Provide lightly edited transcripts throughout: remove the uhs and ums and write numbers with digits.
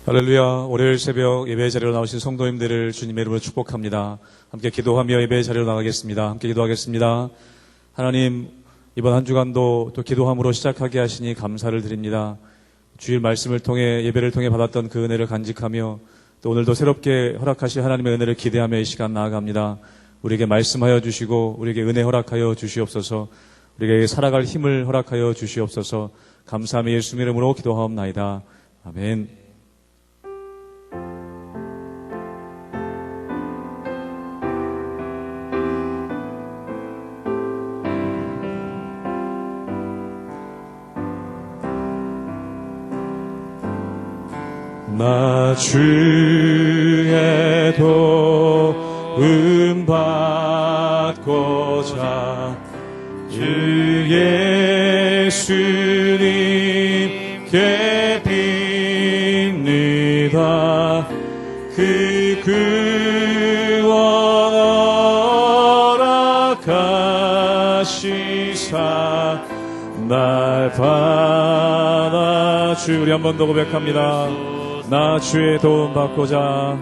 할렐루야. 월요일 새벽 예배 자리로 나오신 성도님들을 주님의 이름으로 축복합니다. 함께 기도하며 예배 자리로 나가겠습니다. 함께 기도하겠습니다. 하나님, 이번 한 주간도 또 기도함으로 시작하게 하시니 감사를 드립니다. 주일 말씀을 통해 예배를 통해 받았던 그 은혜를 간직하며 또 오늘도 새롭게 허락하실 하나님의 은혜를 기대하며 이 시간 나아갑니다. 우리에게 말씀하여 주시고 우리에게 은혜 허락하여 주시옵소서. 우리에게 살아갈 힘을 허락하여 주시옵소서. 감사하며 예수님 이름으로 기도하옵나이다. 아멘. 나 주의 도움 받고자 주 예수님께 빕니다. 그 구원 허락하시사 날 받아주. 우리 한 번 더 고백합니다. 나 주의 도움 받고자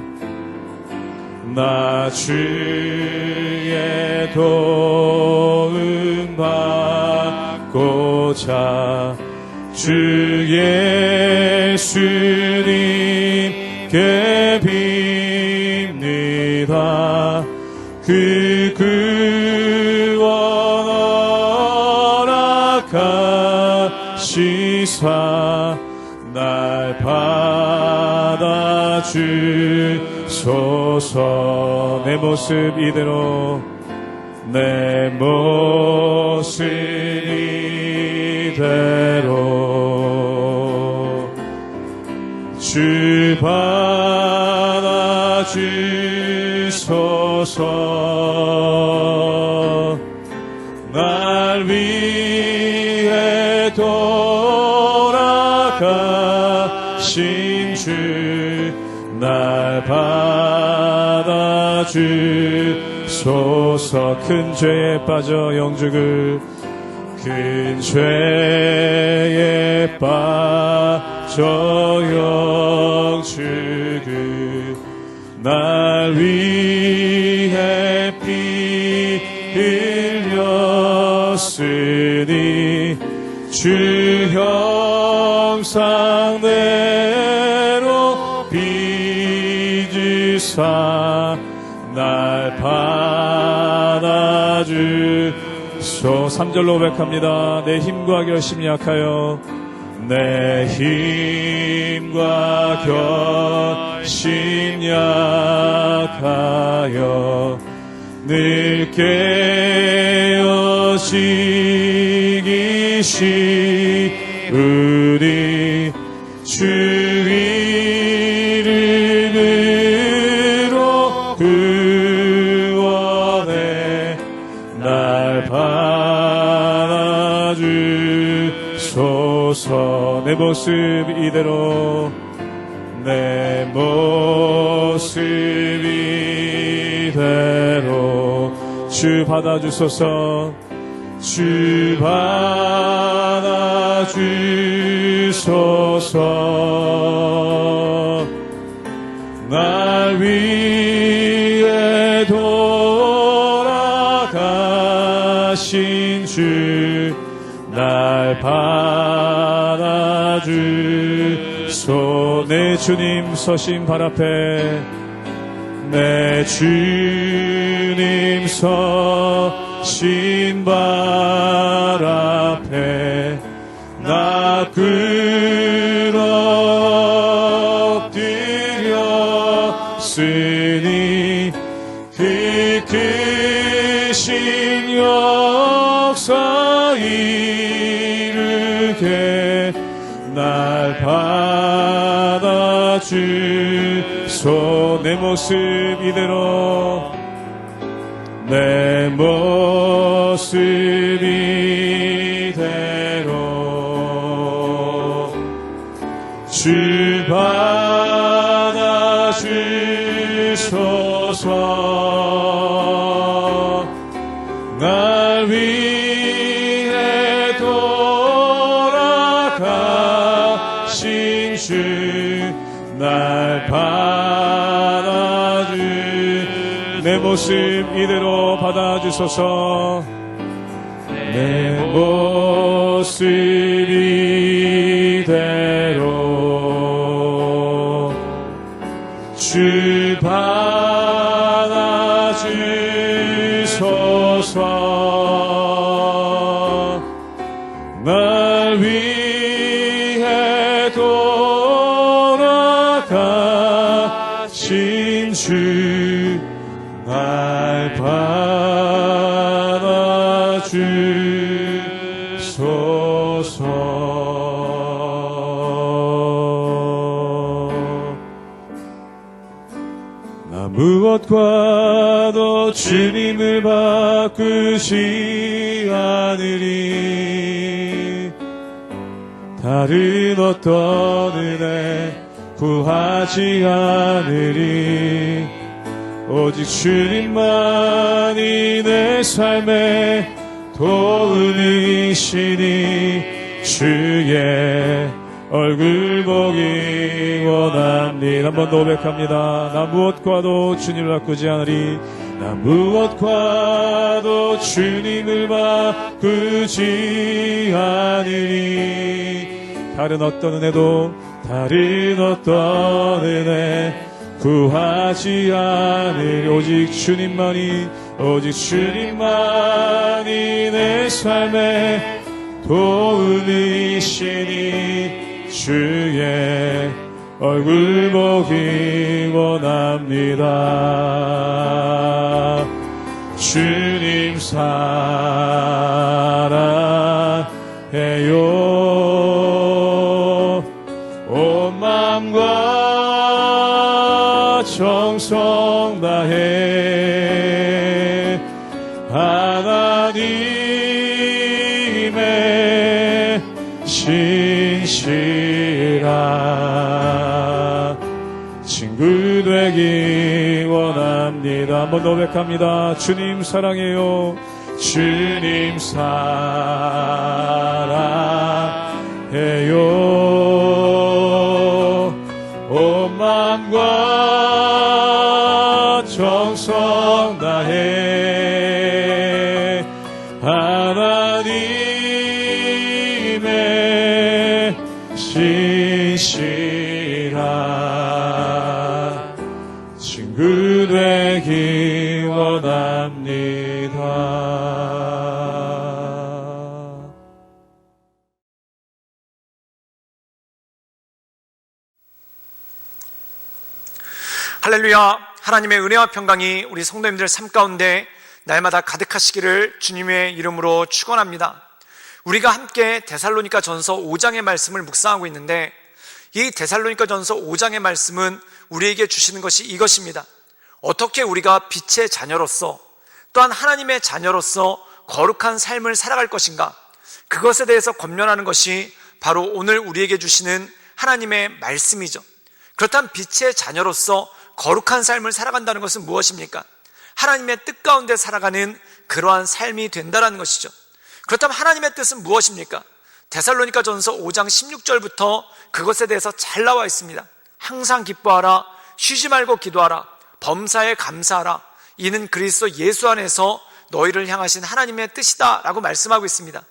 나 주의 도움 받고자 주 예수님께 빕니다. 그 구원 허락하시사 날 받아주소서. 내 모습 이대로 내 모습 이대로 주 받아주소서. 날 위해 돌아가신 주 날 받아주소서. 큰 죄에 빠져 영죽을 큰 죄에 빠져 영죽을 날 위해 피 흘렸으니 주 형상대로 빚으사 날 받아주소. 3절로 고백합니다. 내 힘과 결심이 약하여 내 힘과 결심 약하여 늘 깨어지기 쉬우니 주 이름으로 구원해 날 받아주소서. 내 모습 이대로 내 모습 이대로 주 받아주소서. 주 받아주소서. 날 위해 돌아가신 주 날 받아주소. 내 주님 서신 발 앞에 내 주님 서신 발 앞에 나 엎드렸으니 그 크신 역사 이루게 날 받아주소. 내 모습 이대로 내 모습 이대로 주 받아주소서. 내 모습 이대로 받아주소서. 내 모습 이대로 주 받아주소서. 날 위해 돌아가신 주 날 받아주소서. 나 무엇과도 주님을 바꾸지 않으리. 다른 어떤 은혜 구하지 않으리. 오직 주님만이 내 삶의 도움이시니 주의 얼굴 보기 원합니다. 한 번 더 고백합니다. 나 무엇과도 주님을 바꾸지 않으리. 나 무엇과도 주님을 바꾸지 않으리. 다른 어떤 은혜도 다른 어떤 은혜 구하지 않으리. 오직 주님만이 내 삶의 도움이시니 주의 얼굴 보기 원합니다. 주님 사랑해요. 온 마음과 정성 다해 하나님의 신실한 친구 되기 원합니다. 한번 고백합니다. 주님 사랑해요. 주님 사랑해요. 온 마음과 정성 다해 하나님의 신실한 친구 되기 원합니다. 할렐루야. 하나님의 은혜와 평강이 우리 성도님들 삶 가운데 날마다 가득하시기를 주님의 이름으로 축원합니다. 우리가 함께 데살로니가 전서 5장의 말씀을 묵상하고 있는데, 이 데살로니가 전서 5장의 말씀은 우리에게 주시는 것이 이것입니다. 어떻게 우리가 빛의 자녀로서, 또한 하나님의 자녀로서 거룩한 삶을 살아갈 것인가, 그것에 대해서 권면하는 것이 바로 오늘 우리에게 주시는 하나님의 말씀이죠. 그렇다면 빛의 자녀로서 거룩한 삶을 살아간다는 것은 무엇입니까? 하나님의 뜻 가운데 살아가는 그러한 삶이 된다는 것이죠. 그렇다면 하나님의 뜻은 무엇입니까? 데살로니가 전서 5장 16절부터 그것에 대해서 잘 나와 있습니다. 항상 기뻐하라, 쉬지 말고 기도하라, 범사에 감사하라, 이는 그리스도 예수 안에서 너희를 향하신 하나님의 뜻이다 라고 말씀하고 있습니다.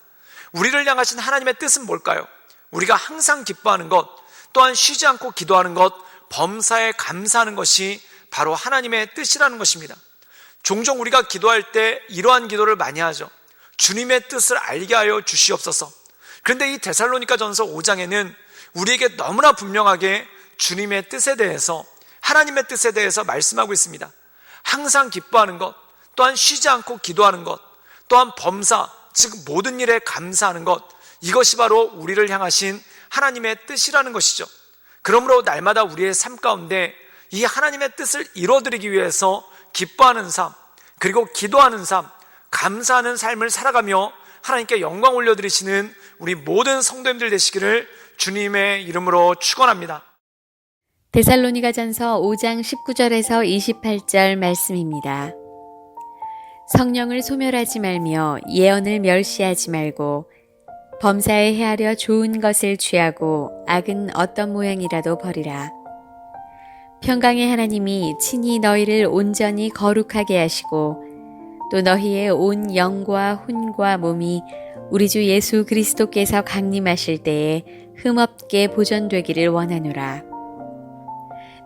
우리를 향하신 하나님의 뜻은 뭘까요? 우리가 항상 기뻐하는 것, 또한 쉬지 않고 기도하는 것, 범사에 감사하는 것이 바로 하나님의 뜻이라는 것입니다. 종종 우리가 기도할 때 이러한 기도를 많이 하죠. 주님의 뜻을 알게 하여 주시옵소서. 그런데 이 데살로니가 전서 5장에는 우리에게 너무나 분명하게 주님의 뜻에 대해서, 하나님의 뜻에 대해서 말씀하고 있습니다. 항상 기뻐하는 것, 또한 쉬지 않고 기도하는 것, 또한 범사, 즉 모든 일에 감사하는 것, 이것이 바로 우리를 향하신 하나님의 뜻이라는 것이죠. 그러므로 날마다 우리의 삶 가운데 이 하나님의 뜻을 이뤄드리기 위해서 기뻐하는 삶, 그리고 기도하는 삶, 감사하는 삶을 살아가며 하나님께 영광 올려드리시는 우리 모든 성도님들 되시기를 주님의 이름으로 축원합니다. 데살로니가전서 5장 19절에서 28절 말씀입니다. 성령을 소멸하지 말며 예언을 멸시하지 말고 범사에 헤아려 좋은 것을 취하고 악은 어떤 모양이라도 버리라. 평강의 하나님이 친히 너희를 온전히 거룩하게 하시고 또 너희의 온 영과 혼과 몸이 우리 주 예수 그리스도께서 강림하실 때에 흠없게 보존되기를 원하노라.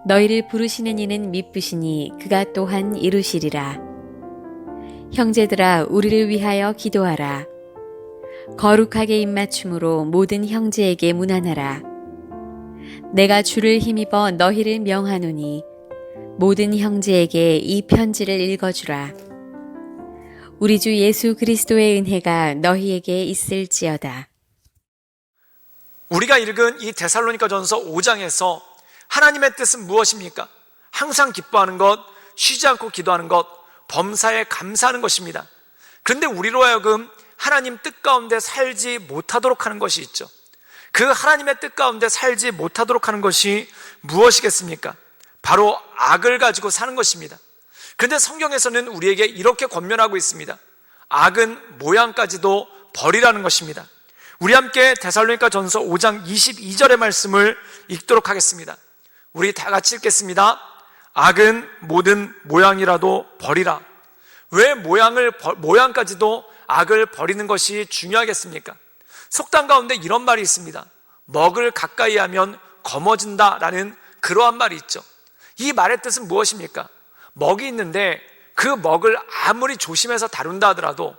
너희를 부르시는 이는 미쁘시니 그가 또한 이루시리라. 형제들아, 우리를 위하여 기도하라. 거룩하게 입맞춤으로 모든 형제에게 문안하라. 내가 주를 힘입어 너희를 명하노니 모든 형제에게 이 편지를 읽어주라. 우리 주 예수 그리스도의 은혜가 너희에게 있을지어다. 우리가 읽은 이 데살로니가전서 5장에서 하나님의 뜻은 무엇입니까? 항상 기뻐하는 것, 쉬지 않고 기도하는 것, 범사에 감사하는 것입니다. 그런데 우리로 하여금 하나님 뜻 가운데 살지 못하도록 하는 것이 있죠. 그 하나님의 뜻 가운데 살지 못하도록 하는 것이 무엇이겠습니까? 바로 악을 가지고 사는 것입니다. 그런데 성경에서는 우리에게 이렇게 권면하고 있습니다. 악은 모양까지도 버리라는 것입니다. 우리 함께 데살로니가전서 5장 22절의 말씀을 읽도록 하겠습니다. 우리 다 같이 읽겠습니다. 악은 모든 모양이라도 버리라. 왜 모양까지도 악을 버리는 것이 중요하겠습니까? 속담 가운데 이런 말이 있습니다. 먹을 가까이 하면 검어진다라는 그러한 말이 있죠. 이 말의 뜻은 무엇입니까? 먹이 있는데 그 먹을 아무리 조심해서 다룬다 하더라도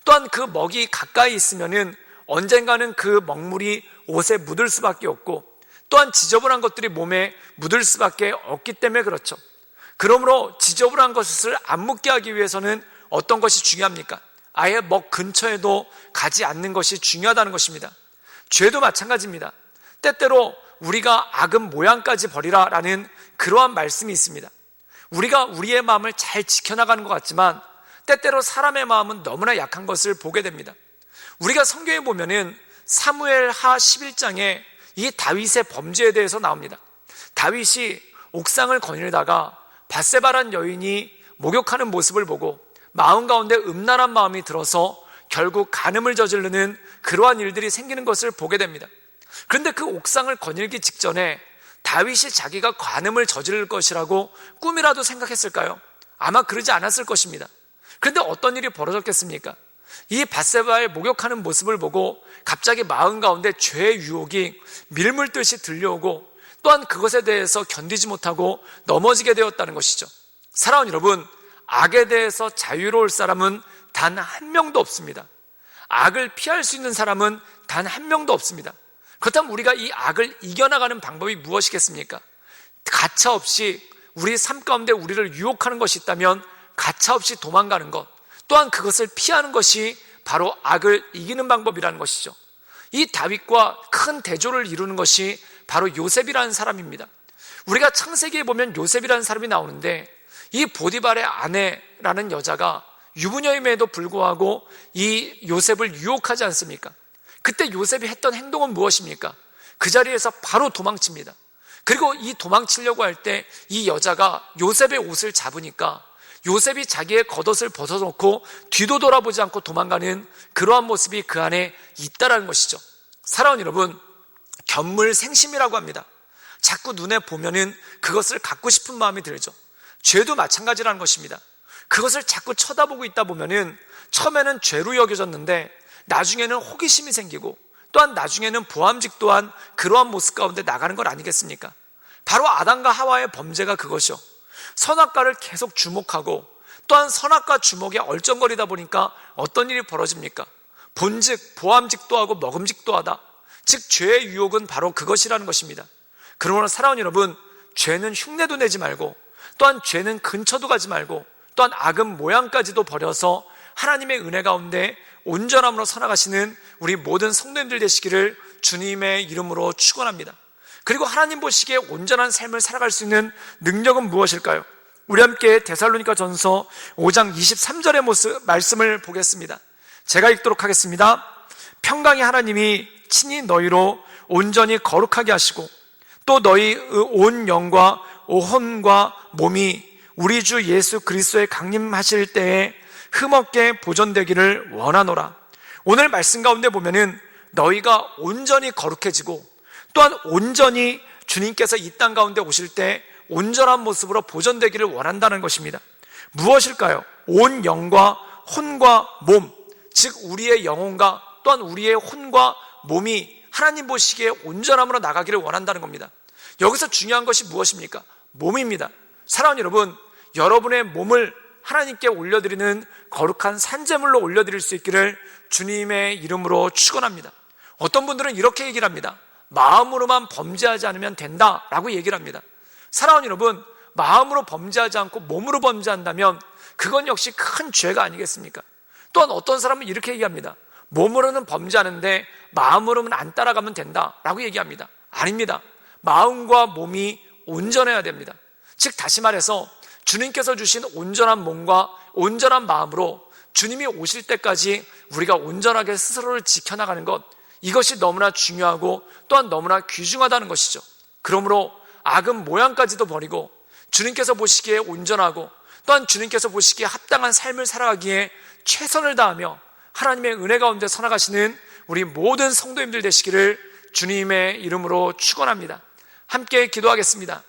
또한 그 먹이 가까이 있으면은 언젠가는 그 먹물이 옷에 묻을 수밖에 없고 또한 지저분한 것들이 몸에 묻을 수밖에 없기 때문에 그렇죠. 그러므로 지저분한 것을 안 묻게 하기 위해서는 어떤 것이 중요합니까? 아예 먹 근처에도 가지 않는 것이 중요하다는 것입니다. 죄도 마찬가지입니다. 때때로 우리가 악은 모양까지 버리라라는 그러한 말씀이 있습니다. 우리가 우리의 마음을 잘 지켜나가는 것 같지만 때때로 사람의 마음은 너무나 약한 것을 보게 됩니다. 우리가 성경에 보면은 사무엘하 11장에 이 다윗의 범죄에 대해서 나옵니다. 다윗이 옥상을 거닐다가 밧세바란 여인이 목욕하는 모습을 보고 마음 가운데 음란한 마음이 들어서 결국 간음을 저지르는 그러한 일들이 생기는 것을 보게 됩니다. 그런데 그 옥상을 거닐기 직전에 다윗이 자기가 간음을 저지를 것이라고 꿈이라도 생각했을까요? 아마 그러지 않았을 것입니다. 그런데 어떤 일이 벌어졌겠습니까? 이 밧세바의 목욕하는 모습을 보고 갑자기 마음 가운데 죄의 유혹이 밀물듯이 들려오고 또한 그것에 대해서 견디지 못하고 넘어지게 되었다는 것이죠. 사랑하는 여러분, 악에 대해서 자유로울 사람은 단 한 명도 없습니다. 악을 피할 수 있는 사람은 단 한 명도 없습니다. 그렇다면 우리가 이 악을 이겨나가는 방법이 무엇이겠습니까? 가차없이 우리 삶 가운데 우리를 유혹하는 것이 있다면 가차없이 도망가는 것, 또한 그것을 피하는 것이 바로 악을 이기는 방법이라는 것이죠. 이 다윗과 큰 대조를 이루는 것이 바로 요셉이라는 사람입니다. 우리가 창세기에 보면 요셉이라는 사람이 나오는데 이 보디발의 아내라는 여자가 유부녀임에도 불구하고 이 요셉을 유혹하지 않습니까? 그때 요셉이 했던 행동은 무엇입니까? 그 자리에서 바로 도망칩니다. 그리고 이 도망치려고 할 때 이 여자가 요셉의 옷을 잡으니까 요셉이 자기의 겉옷을 벗어놓고 뒤도 돌아보지 않고 도망가는 그러한 모습이 그 안에 있다라는 것이죠. 사랑하는 여러분, 견물생심이라고 합니다. 자꾸 눈에 보면은 그것을 갖고 싶은 마음이 들죠. 죄도 마찬가지라는 것입니다. 그것을 자꾸 쳐다보고 있다 보면은 처음에는 죄로 여겨졌는데 나중에는 호기심이 생기고 또한 나중에는 보암직 또한 그러한 모습 가운데 나가는 것 아니겠습니까? 바로 아담과 하와의 범죄가 그것이요. 선악과를 계속 주목하고 또한 선악과 주목에 얼쩡거리다 보니까 어떤 일이 벌어집니까? 본즉 보암직도 하고 먹음직도 하다. 즉 죄의 유혹은 바로 그것이라는 것입니다. 그러므로 사랑하는 여러분, 죄는 흉내도 내지 말고 또한 죄는 근처도 가지 말고 또한 악은 모양까지도 버려서 하나님의 은혜 가운데 온전함으로 살아가시는 우리 모든 성도님들 되시기를 주님의 이름으로 축원합니다. 그리고 하나님 보시기에 온전한 삶을 살아갈 수 있는 능력은 무엇일까요? 우리 함께 데살로니가전서 5장 23절의 말씀을 보겠습니다. 제가 읽도록 하겠습니다. 평강의 하나님이 친히 너희로 온전히 거룩하게 하시고 또 너희 온 영과 혼과 몸이 우리 주 예수 그리스도의 강림하실 때에 흠없게 보존되기를 원하노라. 오늘 말씀 가운데 보면은 너희가 온전히 거룩해지고 또한 온전히 주님께서 이 땅 가운데 오실 때 온전한 모습으로 보존되기를 원한다는 것입니다. 무엇일까요? 온 영과 혼과 몸, 즉 우리의 영혼과 또한 우리의 혼과 몸이 하나님 보시기에 온전함으로 나가기를 원한다는 겁니다. 여기서 중요한 것이 무엇입니까? 몸입니다. 사랑하는 여러분, 여러분의 몸을 하나님께 올려드리는 거룩한 산제물로 올려드릴 수 있기를 주님의 이름으로 축원합니다. 어떤 분들은 이렇게 얘기를 합니다. 마음으로만 범죄하지 않으면 된다라고 얘기를 합니다. 사랑하는 여러분, 마음으로 범죄하지 않고 몸으로 범죄한다면 그건 역시 큰 죄가 아니겠습니까? 또한 어떤 사람은 이렇게 얘기합니다. 몸으로는 범죄하는데 마음으로는 안 따라가면 된다라고 얘기합니다. 아닙니다. 마음과 몸이 온전해야 됩니다. 즉 다시 말해서 주님께서 주신 온전한 몸과 온전한 마음으로 주님이 오실 때까지 우리가 온전하게 스스로를 지켜나가는 것, 이것이 너무나 중요하고 또한 너무나 귀중하다는 것이죠. 그러므로 악은 모양까지도 버리고 주님께서 보시기에 온전하고 또한 주님께서 보시기에 합당한 삶을 살아가기에 최선을 다하며 하나님의 은혜 가운데 살아가시는 우리 모든 성도님들 되시기를 주님의 이름으로 축원합니다. 함께 기도하겠습니다.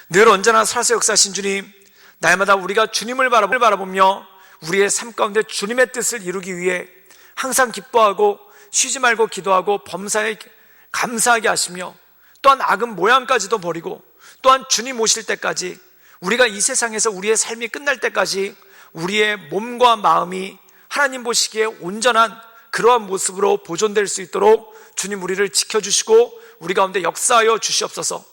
늘 언제나 살아서 역사하신 주님, 날마다 우리가 주님을 바라보며 우리의 삶 가운데 주님의 뜻을 이루기 위해 항상 기뻐하고 쉬지 말고 기도하고 범사에 감사하게 하시며 또한 악은 모양까지도 버리고 또한 주님 오실 때까지 우리가 이 세상에서 우리의 삶이 끝날 때까지 우리의 몸과 마음이 하나님 보시기에 온전한 그러한 모습으로 보존될 수 있도록 주님 우리를 지켜주시고 우리 가운데 역사하여 주시옵소서.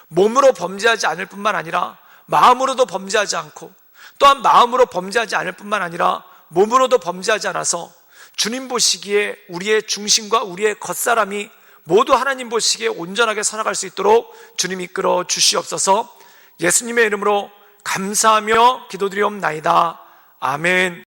몸으로 범죄하지 않을 뿐만 아니라 마음으로도 범죄하지 않고 또한 마음으로 범죄하지 않을 뿐만 아니라 몸으로도 범죄하지 않아서 주님 보시기에 우리의 중심과 우리의 겉사람이 모두 하나님 보시기에 온전하게 살아갈 수 있도록 주님 이끌어 주시옵소서. 예수님의 이름으로 감사하며 기도드리옵나이다. 아멘.